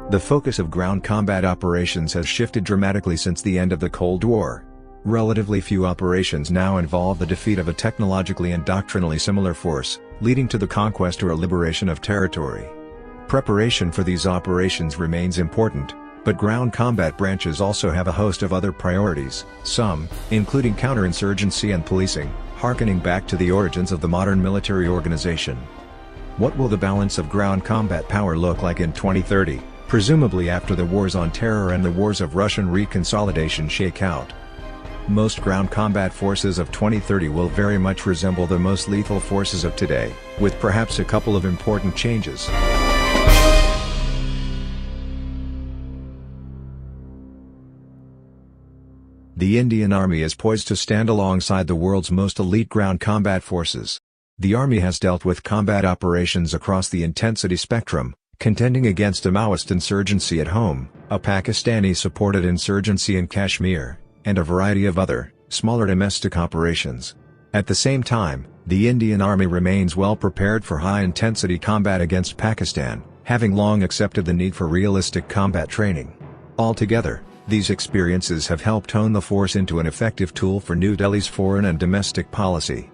The focus of ground combat operations has shifted dramatically since the end of the Cold War. Relatively few operations now involve the defeat of a technologically and doctrinally similar force, leading to the conquest or liberation of territory. Preparation for these operations remains important, but ground combat branches also have a host of other priorities, some, including counterinsurgency and policing, harkening back to the origins of the modern military organization. What will the balance of ground combat power look like in 2030, presumably after the wars on terror and the wars of Russian reconsolidation shake out? Most ground combat forces of 2030 will very much resemble the most lethal forces of today, with perhaps a couple of important changes. The Indian Army is poised to stand alongside the world's most elite ground combat forces. The Army has dealt with combat operations across the intensity spectrum, contending against a Maoist insurgency at home, a Pakistani-supported insurgency in Kashmir, and a variety of other, smaller domestic operations. At the same time, the Indian Army remains well prepared for high-intensity combat against Pakistan, having long accepted the need for realistic combat training. Altogether, these experiences have helped hone the force into an effective tool for New Delhi's foreign and domestic policy.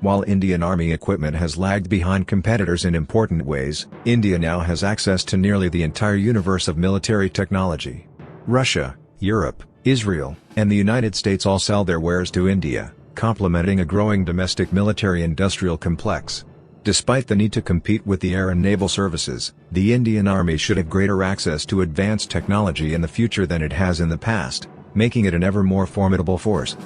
While Indian Army equipment has lagged behind competitors in important ways, India now has access to nearly the entire universe of military technology. Russia, Europe, Israel, and the United States all sell their wares to India, complementing a growing domestic military-industrial complex. Despite the need to compete with the air and naval services, the Indian Army should have greater access to advanced technology in the future than it has in the past, making it an ever more formidable force.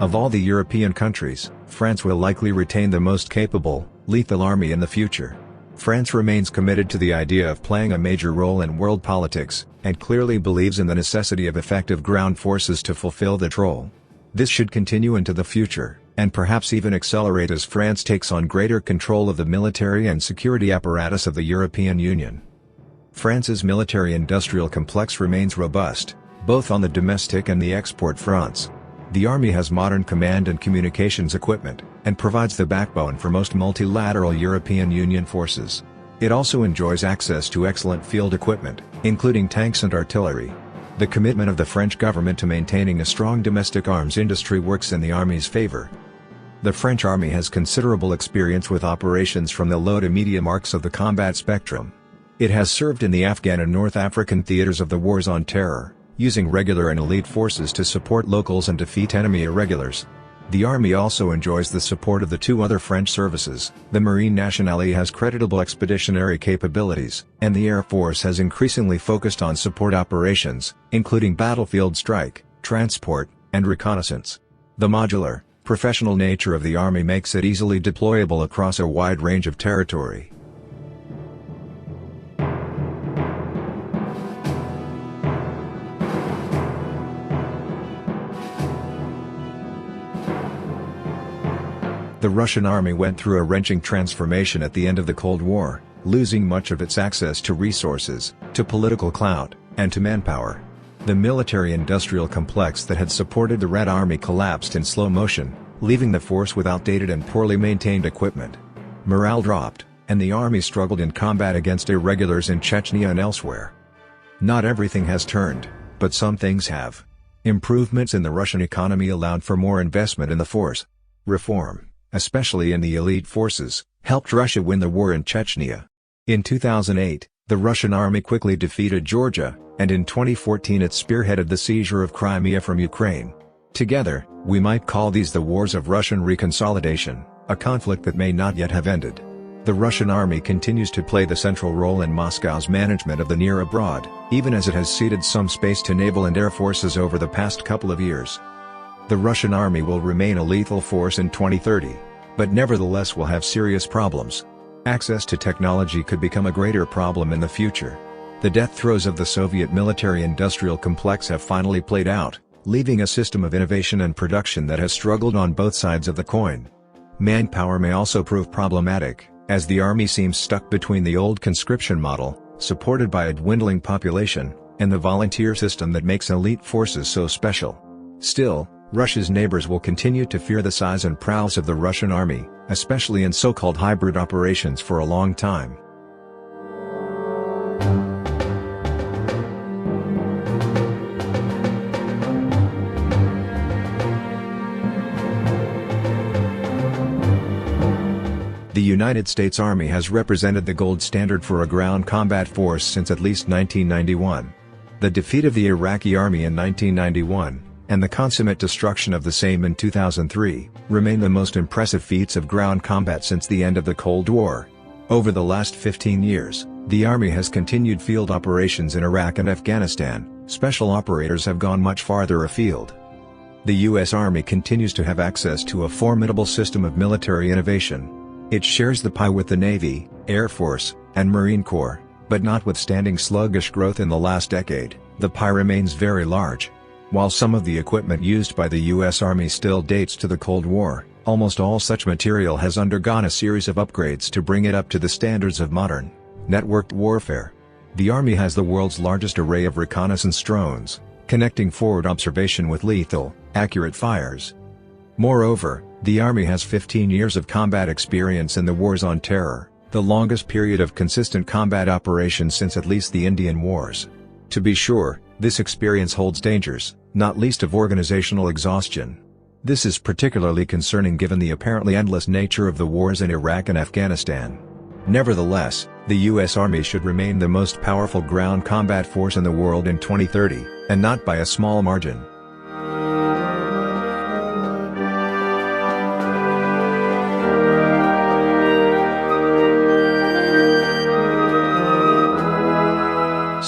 Of all the European countries, France will likely retain the most capable, lethal army in the future. France remains committed to the idea of playing a major role in world politics, and clearly believes in the necessity of effective ground forces to fulfill that role. This should continue into the future, and perhaps even accelerate as France takes on greater control of the military and security apparatus of the European Union. France's military-industrial complex remains robust, both on the domestic and the export fronts. The Army has modern command and communications equipment, and provides the backbone for most multilateral European Union forces. It also enjoys access to excellent field equipment, including tanks and artillery. The commitment of the French government to maintaining a strong domestic arms industry works in the Army's favor. The French Army has considerable experience with operations from the low to medium arcs of the combat spectrum. It has served in the Afghan and North African theaters of the wars on terror, using regular and elite forces to support locals and defeat enemy irregulars. The Army also enjoys the support of the two other French services. The Marine Nationale has creditable expeditionary capabilities, and the Air Force has increasingly focused on support operations, including battlefield strike, transport, and reconnaissance. The modular, professional nature of the Army makes it easily deployable across a wide range of territory. The Russian Army went through a wrenching transformation at the end of the Cold War, losing much of its access to resources, to political clout, and to manpower. The military-industrial complex that had supported the Red Army collapsed in slow motion, leaving the force with outdated and poorly maintained equipment. Morale dropped, and the Army struggled in combat against irregulars in Chechnya and elsewhere. Not everything has turned, but some things have. Improvements in the Russian economy allowed for more investment in the force. Reform, especially in the elite forces, helped Russia win the war in Chechnya. In 2008, the Russian Army quickly defeated Georgia, and in 2014 it spearheaded the seizure of Crimea from Ukraine. Together, we might call these the wars of Russian reconsolidation, a conflict that may not yet have ended. The Russian Army continues to play the central role in Moscow's management of the near abroad, even as it has ceded some space to naval and air forces over the past couple of years. The Russian Army will remain a lethal force in 2030, but nevertheless will have serious problems. Access to technology could become a greater problem in the future. The death throes of the Soviet military-industrial complex have finally played out, leaving a system of innovation and production that has struggled on both sides of the coin. Manpower may also prove problematic, as the Army seems stuck between the old conscription model, supported by a dwindling population, and the volunteer system that makes elite forces so special. Still, Russia's neighbors will continue to fear the size and prowess of the Russian army, especially in so-called hybrid operations, for a long time. The United States Army has represented the gold standard for a ground combat force since at least 1991. The defeat of the Iraqi army in 1991, and the consummate destruction of the same in 2003, remain the most impressive feats of ground combat since the end of the Cold War. Over the last 15 years, the Army has continued field operations in Iraq and Afghanistan. Special operators have gone much farther afield. The U.S. Army continues to have access to a formidable system of military innovation. It shares the pie with the Navy, Air Force, and Marine Corps, but notwithstanding sluggish growth in the last decade, the pie remains very large. While some of the equipment used by the U.S. Army still dates to the Cold War, almost all such material has undergone a series of upgrades to bring it up to the standards of modern, networked warfare. The Army has the world's largest array of reconnaissance drones, connecting forward observation with lethal, accurate fires. Moreover, the Army has 15 years of combat experience in the Wars on Terror, the longest period of consistent combat operations since at least the Indian Wars. To be sure, this experience holds dangers, not least of organizational exhaustion. This is particularly concerning given the apparently endless nature of the wars in Iraq and Afghanistan. Nevertheless, the U.S. Army should remain the most powerful ground combat force in the world in 2030, and not by a small margin.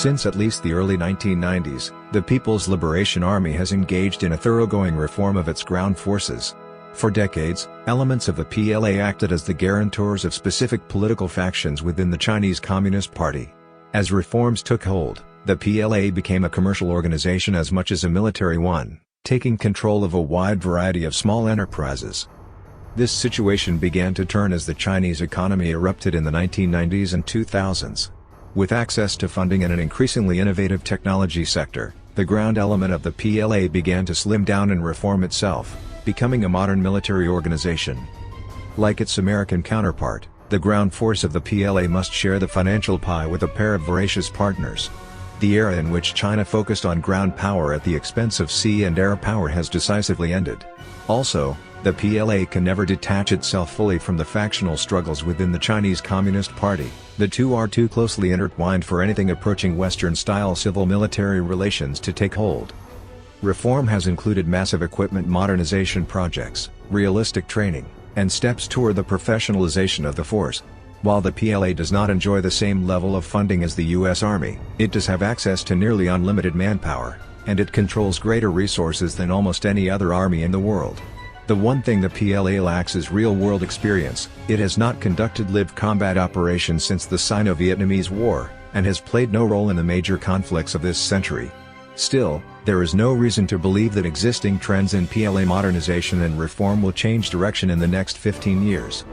Since at least the early 1990s, the People's Liberation Army has engaged in a thoroughgoing reform of its ground forces. For decades, elements of the PLA acted as the guarantors of specific political factions within the Chinese Communist Party. As reforms took hold, the PLA became a commercial organization as much as a military one, taking control of a wide variety of small enterprises. This situation began to turn as the Chinese economy erupted in the 1990s and 2000s. With access to funding and an increasingly innovative technology sector, the ground element of the PLA began to slim down and reform itself, becoming a modern military organization. Like its American counterpart, the ground force of the PLA must share the financial pie with a pair of voracious partners. The era in which China focused on ground power at the expense of sea and air power has decisively ended. Also, the PLA can never detach itself fully from the factional struggles within the Chinese Communist Party. The two are too closely intertwined for anything approaching Western-style civil-military relations to take hold. Reform has included massive equipment modernization projects, realistic training, and steps toward the professionalization of the force. While the PLA does not enjoy the same level of funding as the U.S. Army, it does have access to nearly unlimited manpower, and it controls greater resources than almost any other army in the world. The one thing the PLA lacks is real-world experience. It has not conducted live combat operations since the Sino-Vietnamese War, and has played no role in the major conflicts of this century. Still, there is no reason to believe that existing trends in PLA modernization and reform will change direction in the next 15 years.